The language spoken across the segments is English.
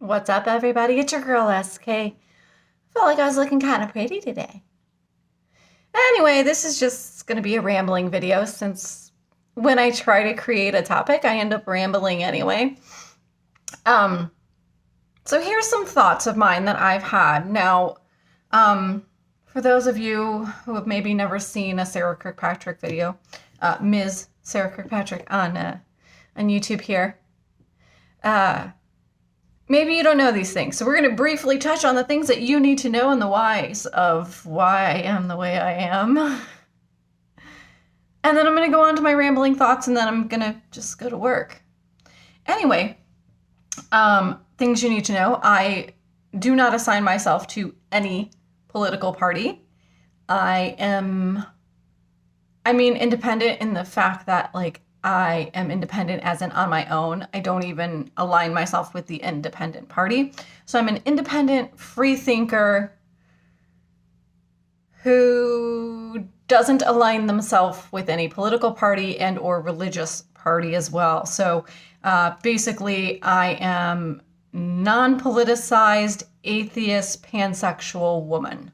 What's up, everybody? It's your girl, SK. Felt like I was looking kind of pretty today. Anyway, this is just going to be a rambling video since when I try to create a topic, I end up rambling anyway. So here's some thoughts of mine that I've had. Now, for those of you who have maybe never seen a Sarah Kirkpatrick video, Ms. Sarah Kirkpatrick on YouTube here, maybe you don't know these things. So we're going to briefly touch on the things that you need to know and the whys of why I am the way I am. And then I'm going to go on to my rambling thoughts, and then I'm going to just go to work. Anyway, things you need to know. I do not assign myself to any political party. I am independent in the fact that, I am independent as in on my own. I don't even align myself with the independent party. So I'm an independent free thinker who doesn't align themselves with any political party and or religious party as well. So basically I am non-politicized, atheist, pansexual woman.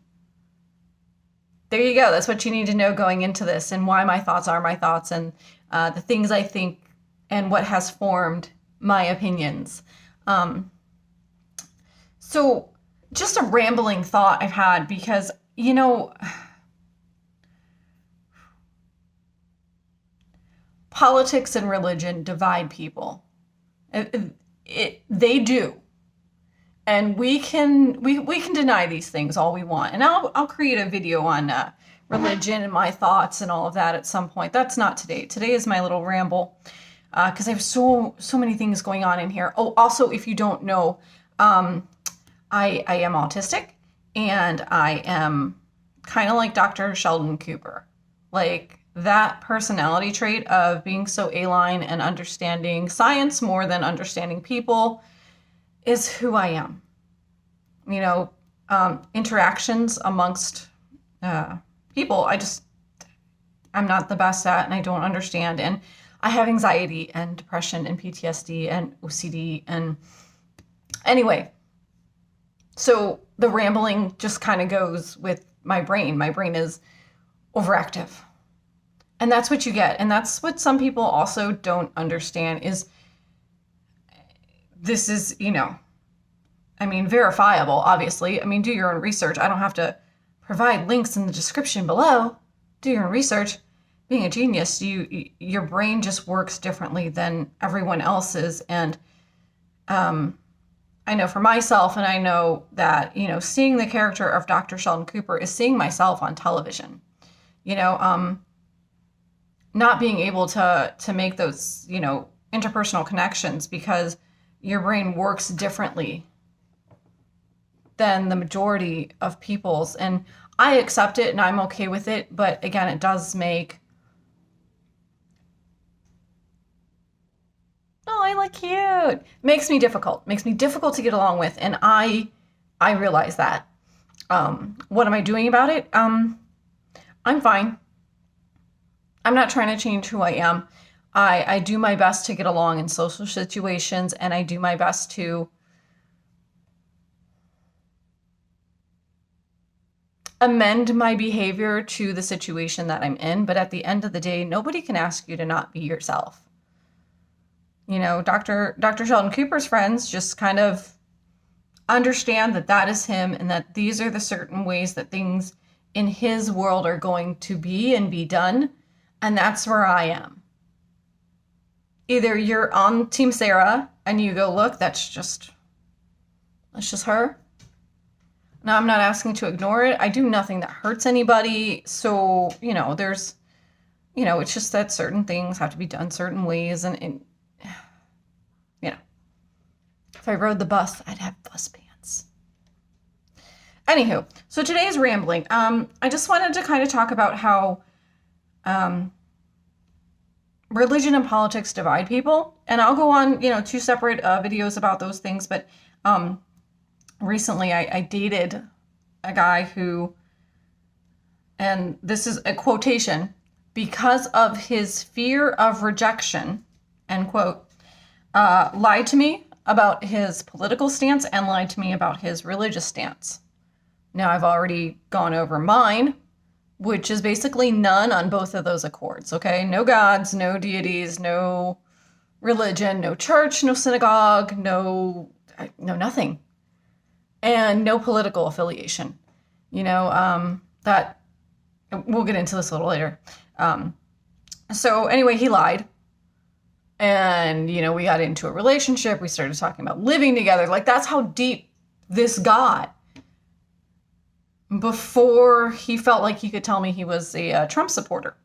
There you go. That's what you need to know going into this, and why my thoughts are my thoughts, and the things I think and what has formed my opinions. So just a rambling thought I've had because, politics and religion divide people. They do. And we can deny these things all we want. And I'll create a video on religion and my thoughts and all of that at some point. That's not today. Today is my little ramble because I have so many things going on in here. Oh, also, if you don't know, I am autistic, and I am kind of like Dr. Sheldon Cooper. Like, that personality trait of being so A-line and understanding science more than understanding people is who I am. Interactions amongst people, I'm not the best at, and I don't understand. And I have anxiety and depression and PTSD and OCD. And anyway, so the rambling just kind of goes with my brain. My brain is overactive. And that's what you get. And that's what some people also don't understand is this is, verifiable, obviously. Do your own research. I don't have to provide links in the description below. Do your own research. Being a genius, your brain just works differently than everyone else's. And I know for myself, and I know that, seeing the character of Dr. Sheldon Cooper is seeing myself on television. Not being able to make those, interpersonal connections because your brain works differently than the majority of people's. And I accept it and I'm okay with it. But again, it does make, oh, I look cute. Makes me difficult to get along with. And I realize that. What am I doing about it? I'm fine. I'm not trying to change who I am. I do my best to get along in social situations, and I do my best to amend my behavior to the situation that I'm in. But at the end of the day, nobody can ask you to not be yourself. Dr. Sheldon Cooper's friends just kind of understand that is him, and that these are the certain ways that things in his world are going to be and be done. And that's where I am. Either you're on Team Sarah and you go, look, that's just her. Now, I'm not asking to ignore it. I do nothing that hurts anybody. So, there's, it's just that certain things have to be done certain ways. And if I rode the bus, I'd have bus pants. Anywho, so today's rambling. I just wanted to kind of talk about how religion and politics divide people. And I'll go on, 2 separate videos about those things. But recently I dated a guy who, and this is a quotation, because of his fear of rejection, end quote, lied to me about his political stance and lied to me about his religious stance. Now, I've already gone over mine, which is basically none on both of those accords, okay? No gods, no deities, no religion, no church, no synagogue, no nothing. And no political affiliation. That we'll get into this a little later. So anyway, he lied. And, we got into a relationship. We started talking about living together. Like, that's how deep this got. Before he felt like he could tell me he was a Trump supporter.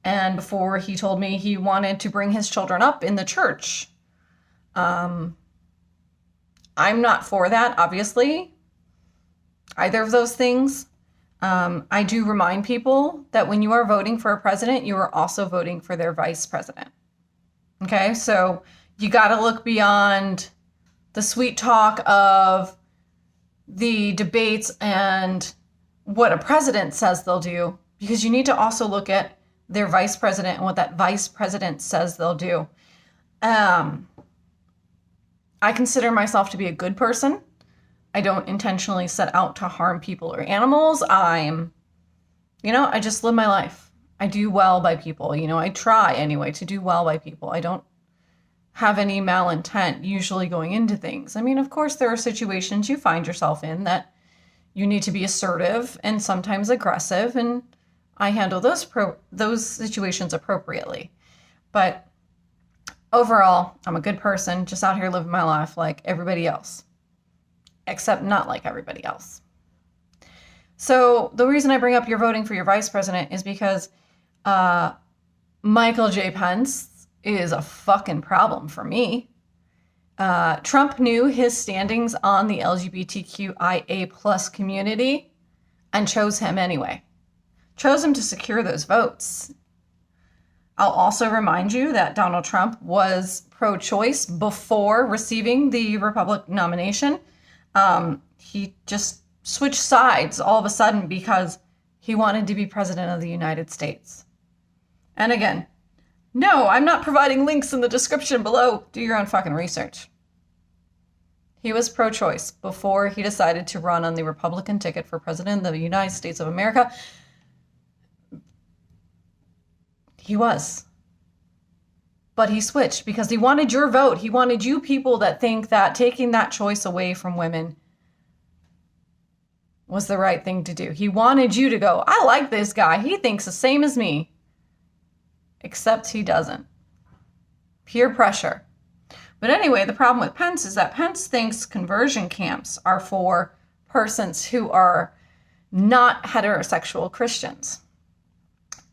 And before he told me he wanted to bring his children up in the church. I'm not for that, obviously. Either of those things. I do remind people that when you are voting for a president, you are also voting for their vice president. Okay, so you got to look beyond the sweet talk of the debates and what a president says they'll do, because you need to also look at their vice president and what that vice president says they'll do. I consider myself to be a good person. I don't intentionally set out to harm people or animals. I just live my life. I do well by people. I try anyway to do well by people. I don't have any malintent usually going into things. I mean, of course, there are situations you find yourself in that you need to be assertive and sometimes aggressive, and I handle those situations appropriately. But overall, I'm a good person, just out here living my life like everybody else, except not like everybody else. So the reason I bring up you're voting for your vice president is because Michael J. Pence is a fucking problem for me. Trump knew his standings on the LGBTQIA plus community and chose him anyway. Chose him to secure those votes. I'll also remind you that Donald Trump was pro-choice before receiving the Republican nomination. He just switched sides all of a sudden because he wanted to be president of the United States. And again, no, I'm not providing links in the description below. Do your own fucking research. He was pro-choice before he decided to run on the Republican ticket for president of the United States of America. He was. But he switched because he wanted your vote. He wanted you people that think that taking that choice away from women was the right thing to do. He wanted you to go, I like this guy. He thinks the same as me. Except he doesn't. Peer pressure. But anyway, the problem with Pence is that Pence thinks conversion camps are for persons who are not heterosexual Christians.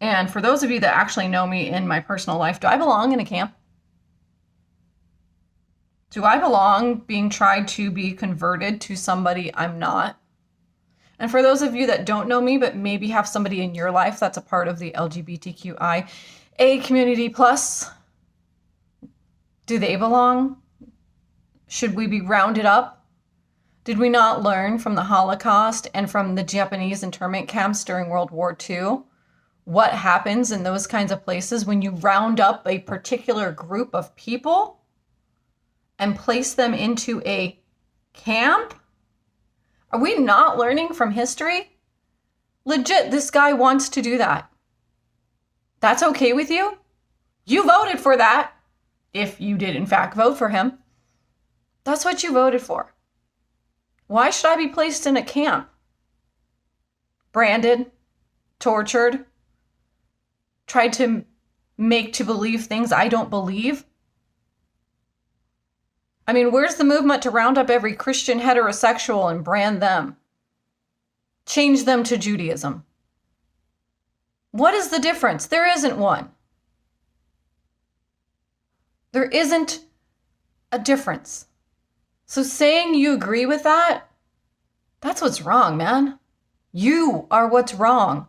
And for those of you that actually know me in my personal life, do I belong in a camp? Do I belong being tried to be converted to somebody I'm not? And for those of you that don't know me, but maybe have somebody in your life that's a part of the LGBTQIA community plus, do they belong? Should we be rounded up? Did we not learn from the Holocaust and from the Japanese internment camps during World War II? What happens in those kinds of places when you round up a particular group of people and place them into a camp? Are we not learning from history? Legit, this guy wants to do that. That's okay with you? You voted for that. If you did in fact vote for him. That's what you voted for. Why should I be placed in a camp? Branded, tortured, tried to make to believe things I don't believe? I mean, where's the movement to round up every Christian heterosexual and brand them? Change them to Judaism. What is the difference? There isn't one. There isn't a difference. So saying you agree with that, that's what's wrong, man. You are what's wrong.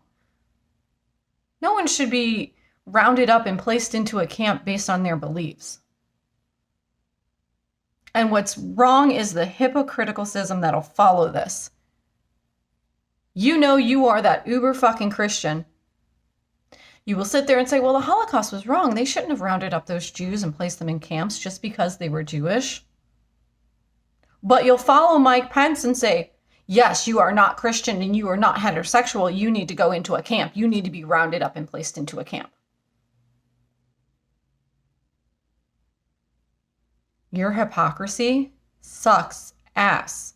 No one should be rounded up and placed into a camp based on their beliefs. And what's wrong is the hypocriticalism that'll follow this. You know you are that uber fucking Christian. You will sit there and say, well, the Holocaust was wrong. They shouldn't have rounded up those Jews and placed them in camps just because they were Jewish. But you'll follow Mike Pence and say, yes, you are not Christian and you are not heterosexual. You need to go into a camp. You need to be rounded up and placed into a camp. Your hypocrisy sucks ass.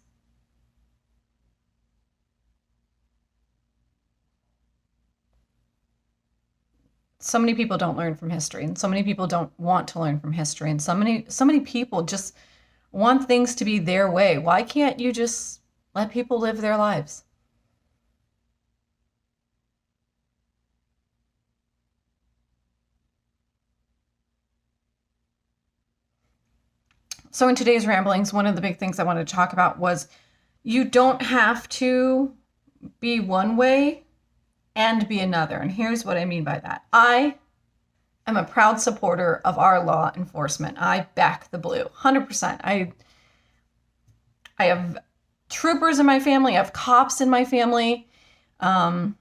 So many people don't learn from history, and so many people don't want to learn from history, and so many people just want things to be their way. Why can't you just let people live their lives? So in today's ramblings, one of the big things I wanted to talk about was you don't have to be one way and be another. And here's what I mean by that. I am a proud supporter of our law enforcement. I back the blue, 100%. I have troopers in my family. I have cops in my family. And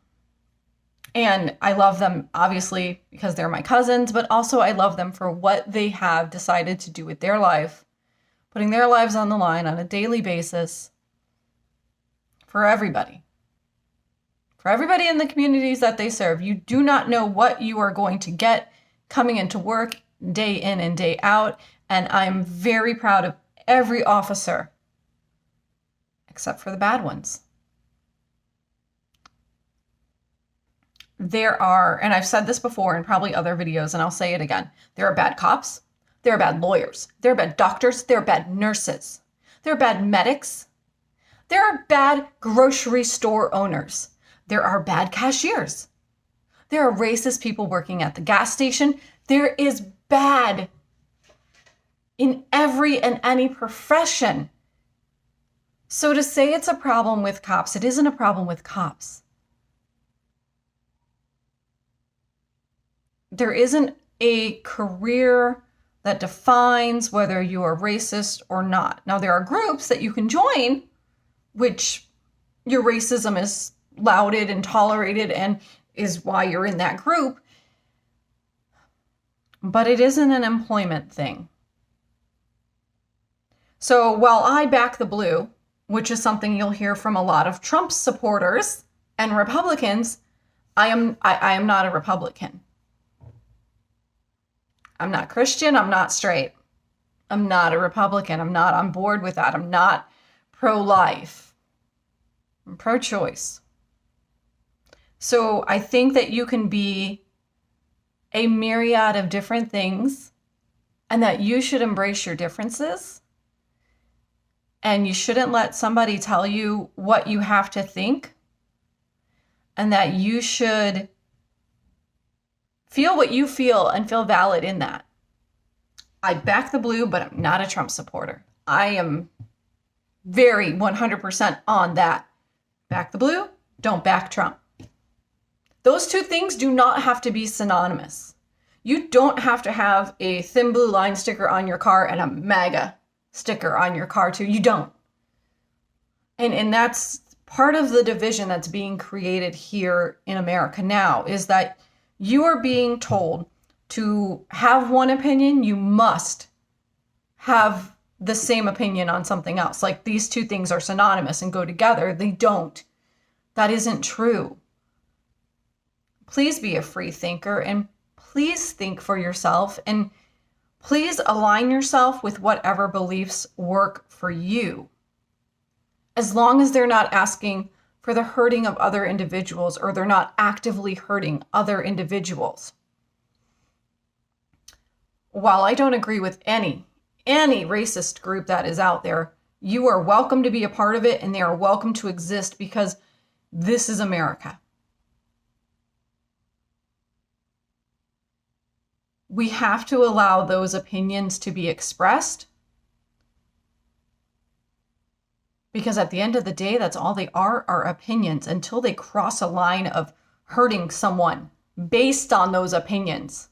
I love them, obviously, because they're my cousins, but also I love them for what they have decided to do with their life, putting their lives on the line on a daily basis for everybody. For everybody in the communities that they serve. You do not know what you are going to get coming into work day in and day out. And I'm very proud of every officer, except for the bad ones. There are, and I've said this before in probably other videos, and I'll say it again, there are bad cops, there are bad lawyers, there are bad doctors, there are bad nurses, there are bad medics, there are bad grocery store owners. There are bad cashiers. There are racist people working at the gas station. There is bad in every and any profession. So to say it's a problem with cops, it isn't a problem with cops. There isn't a career that defines whether you are racist or not. Now, there are groups that you can join, which your racism is lauded and tolerated and is why you're in that group. But it isn't an employment thing. So while I back the blue, which is something you'll hear from a lot of Trump supporters and Republicans, I am not a Republican. I'm not Christian. I'm not straight. I'm not a Republican. I'm not on board with that. I'm not pro-life. I'm pro-choice. So I think that you can be a myriad of different things and that you should embrace your differences. And you shouldn't let somebody tell you what you have to think. And that you should feel what you feel and feel valid in that. I back the blue, but I'm not a Trump supporter. I am very 100% on that. Back the blue, don't back Trump. Those two things do not have to be synonymous. You don't have to have a thin blue line sticker on your car and a MAGA sticker on your car too. You don't. And that's part of the division that's being created here in America now, is that you are being told to have one opinion, you must have the same opinion on something else. Like these two things are synonymous and go together. They don't. That isn't true. Please be a free thinker and please think for yourself and please align yourself with whatever beliefs work for you. As long as they're not asking for the hurting of other individuals or they're not actively hurting other individuals. While I don't agree with any racist group that is out there, you are welcome to be a part of it and they are welcome to exist because this is America. We have to allow those opinions to be expressed because at the end of the day, that's all they are opinions until they cross a line of hurting someone based on those opinions.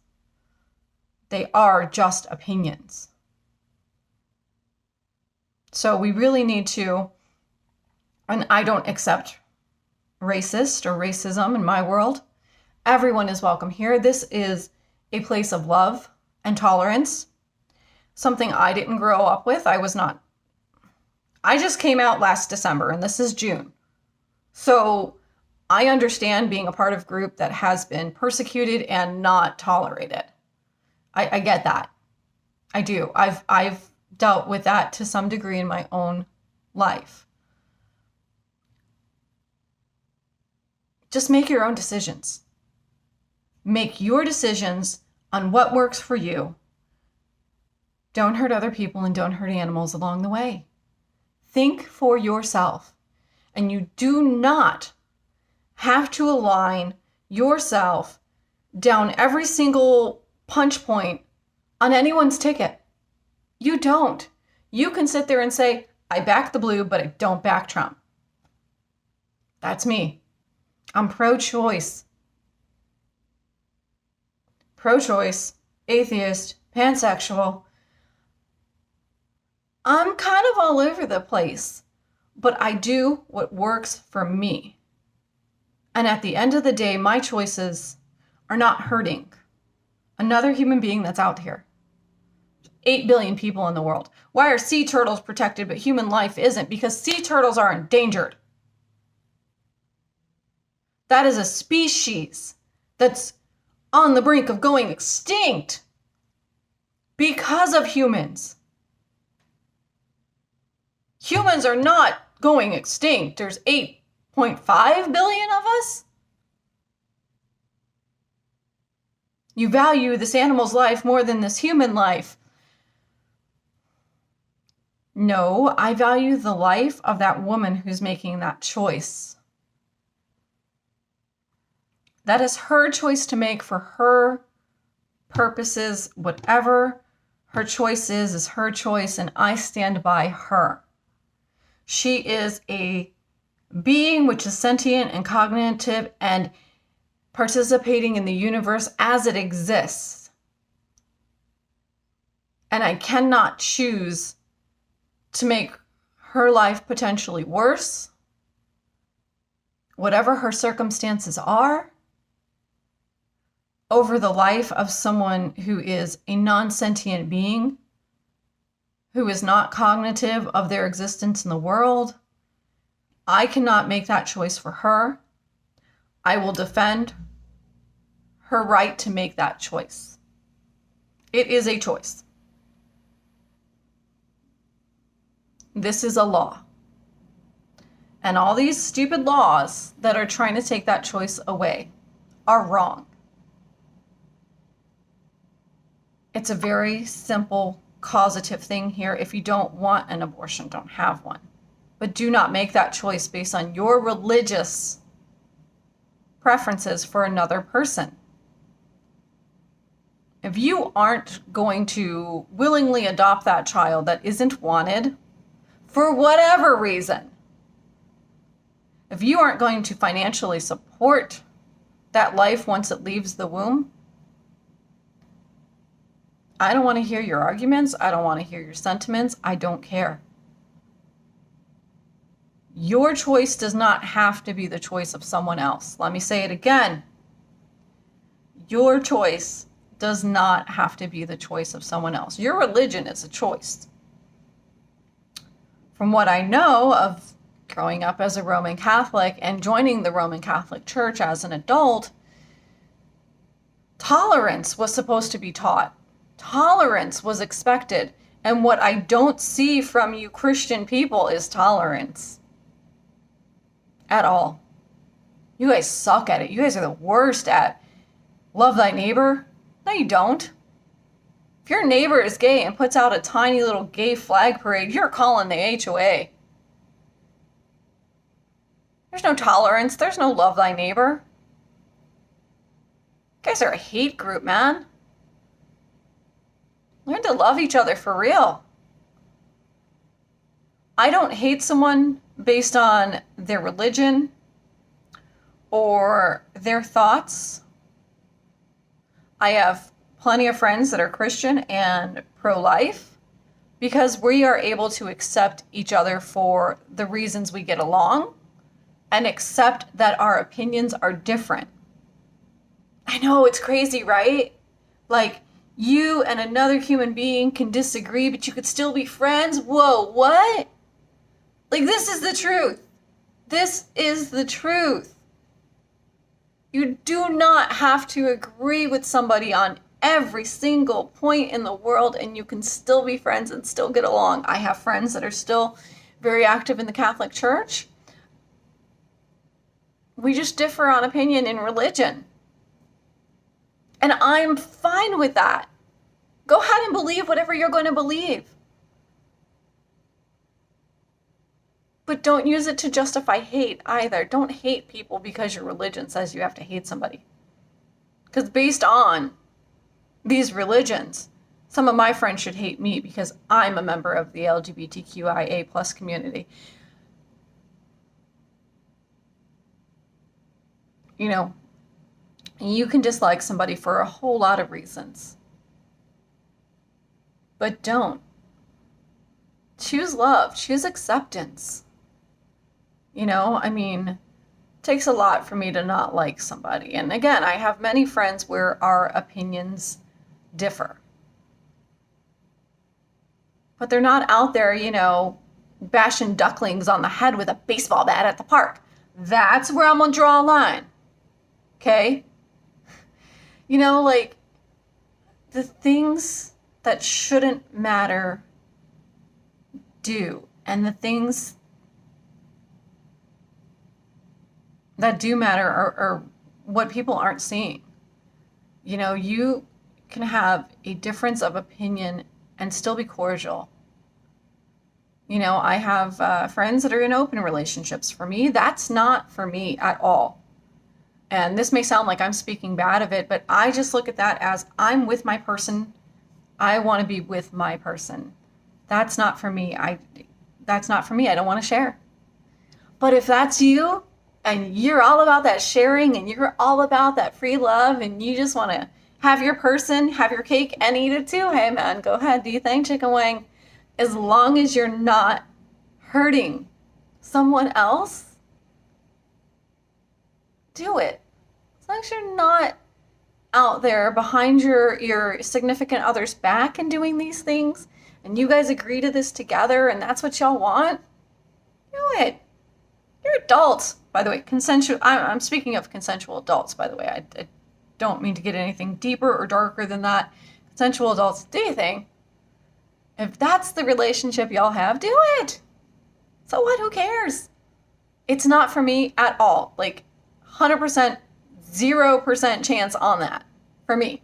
They are just opinions. So we really need to, and I don't accept racist or racism in my world. Everyone is welcome here. This is a place of love and tolerance, something I didn't grow up with. I was not I just came out last December and this is June. So I understand being a part of a group that has been persecuted and not tolerated. I get that. I do. I've dealt with that to some degree in my own life. Just make your own decisions. Make your decisions on what works for you. Don't hurt other people and don't hurt animals along the way. Think for yourself. And you do not have to align yourself down every single punch point on anyone's ticket. You don't. You can sit there and say, I back the blue, but I don't back Trump. That's me. I'm pro-choice. Pro-choice, atheist, pansexual. I'm kind of all over the place, but I do what works for me. And at the end of the day, my choices are not hurting another human being that's out here. 8 billion people in the world. Why are sea turtles protected but human life isn't? Because sea turtles are endangered. That is a species that's on the brink of going extinct because of humans. Humans are not going extinct. There's 8.5 billion of us. You value this animal's life more than this human life. No, I value the life of that woman who's making that choice. That is her choice to make for her purposes. Whatever her choice is her choice, and I stand by her. She is a being which is sentient and cognitive and participating in the universe as it exists. And I cannot choose to make her life potentially worse, whatever her circumstances are, over the life of someone who is a non-sentient being, who is not cognitive of their existence in the world. I cannot make that choice for her. I will defend her right to make that choice. It is a choice. This is a law. And all these stupid laws that are trying to take that choice away are wrong. It's a very simple causative thing here. If you don't want an abortion, don't have one. But do not make that choice based on your religious preferences for another person. If you aren't going to willingly adopt that child that isn't wanted, for whatever reason, if you aren't going to financially support that life once it leaves the womb, I don't want to hear your arguments. I don't want to hear your sentiments. I don't care. Your choice does not have to be the choice of someone else. Let me say it again. Your choice does not have to be the choice of someone else. Your religion is a choice. From what I know of growing up as a Roman Catholic and joining the Roman Catholic Church as an adult, tolerance was supposed to be taught. Tolerance was expected. And what I don't see from you Christian people is tolerance. At all. You guys suck at it. You guys are the worst at love thy neighbor. No, you don't. If your neighbor is gay and puts out a tiny little gay flag parade, you're calling the HOA. There's no tolerance. There's no love thy neighbor. You guys are a hate group, man. Learn to love each other for real. I don't hate someone based on their religion or their thoughts. I have plenty of friends that are Christian and pro-life because we are able to accept each other for the reasons we get along and accept that our opinions are different. I know, it's crazy, right? Like, you and another human being can disagree, but you could still be friends? Whoa, what? Like, this is the truth. This is the truth. You do not have to agree with somebody on every single point in the world, and you can still be friends and still get along. I have friends that are still very active in the Catholic Church. We just differ on opinion in religion. And I'm fine with that. Go ahead and believe whatever you're going to believe. But don't use it to justify hate either. Don't hate people because your religion says you have to hate somebody. Because based on these religions, some of my friends should hate me because I'm a member of the LGBTQIA plus community. You know, you can dislike somebody for a whole lot of reasons. But don't. Choose love. Choose acceptance. You know, I mean, it takes a lot for me to not like somebody. And again, I have many friends where our opinions differ. But they're not out there, you know, bashing ducklings on the head with a baseball bat at the park. That's where I'm gonna draw a line. Okay? You know, like, the things that shouldn't matter do. And the things that do matter are what people aren't seeing. You know, you can have a difference of opinion and still be cordial. You know, I have friends that are in open relationships. For me, that's not for me at all. And this may sound like I'm speaking bad of it, but I just look at that as I'm with my person. I want to be with my person. That's not for me. That's not for me. I don't want to share. But if that's you and you're all about that sharing and you're all about that free love and you just want to have your person, have your cake and eat it too, hey man, go ahead, do your thing, chicken wing. As long as you're not hurting someone else, do it. As long as you're not out there behind your significant other's back and doing these things, and you guys agree to this together, and that's what y'all want, do it. You're adults, by the way. Consensual. I'm speaking of consensual adults, by the way. I don't mean to get anything deeper or darker than that. Consensual adults, do your thing. If that's the relationship y'all have, do it. So what? Who cares? It's not for me at all. Like 100%, 0% chance on that for me.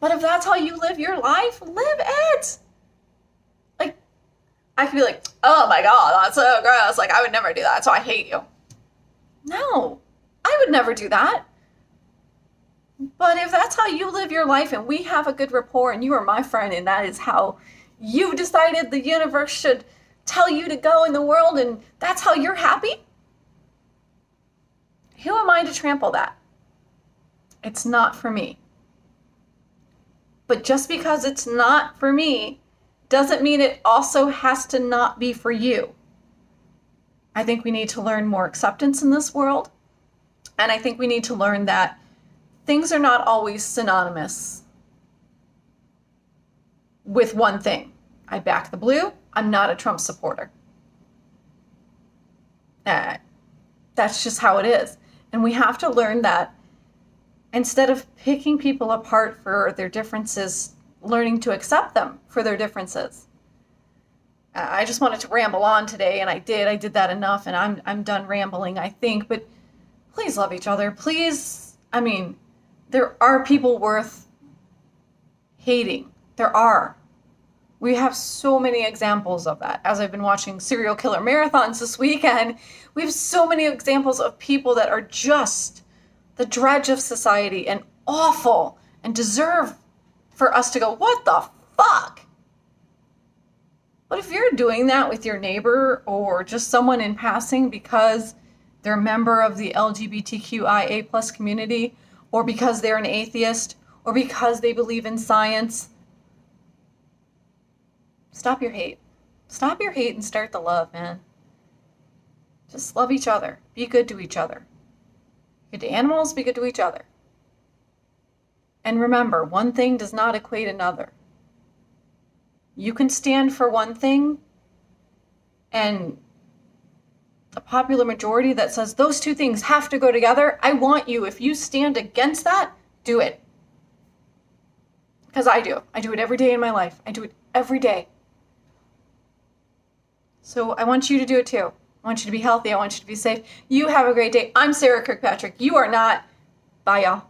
But if that's how you live your life, live it. Like, I could be like, oh my God, that's so gross. Like, I would never do that, so I hate you. No, I would never do that. But if that's how you live your life and we have a good rapport and you are my friend and that is how you've decided the universe should tell you to go in the world and that's how you're happy, who am I to trample that? It's not for me. But just because it's not for me doesn't mean it also has to not be for you. I think we need to learn more acceptance in this world. And I think we need to learn that things are not always synonymous with one thing. I back the blue. I'm not a Trump supporter. That's just how it is. And we have to learn that instead of picking people apart for their differences, learning to accept them for their differences. I just wanted to ramble on today, and I did that enough, and I'm done rambling, I think. But please love each other. Please, I mean, there are people worth hating. There are. We have so many examples of that. As I've been watching serial killer marathons this weekend, we have so many examples of people that are just the dredge of society and awful and deserve for us to go, what the fuck? But if you're doing that with your neighbor or just someone in passing because they're a member of the LGBTQIA plus community, or because they're an atheist, or because they believe in science, stop your hate. Stop your hate and start the love, man. Just love each other. Be good to each other. Good to animals, be good to each other. And remember, one thing does not equate another. You can stand for one thing and the popular majority that says those two things have to go together, I want you, if you stand against that, do it. Because I do. I do it every day in my life. I do it every day. So I want you to do it too. I want you to be healthy. I want you to be safe. You have a great day. I'm Sarah Kirkpatrick. You are not. Bye, y'all.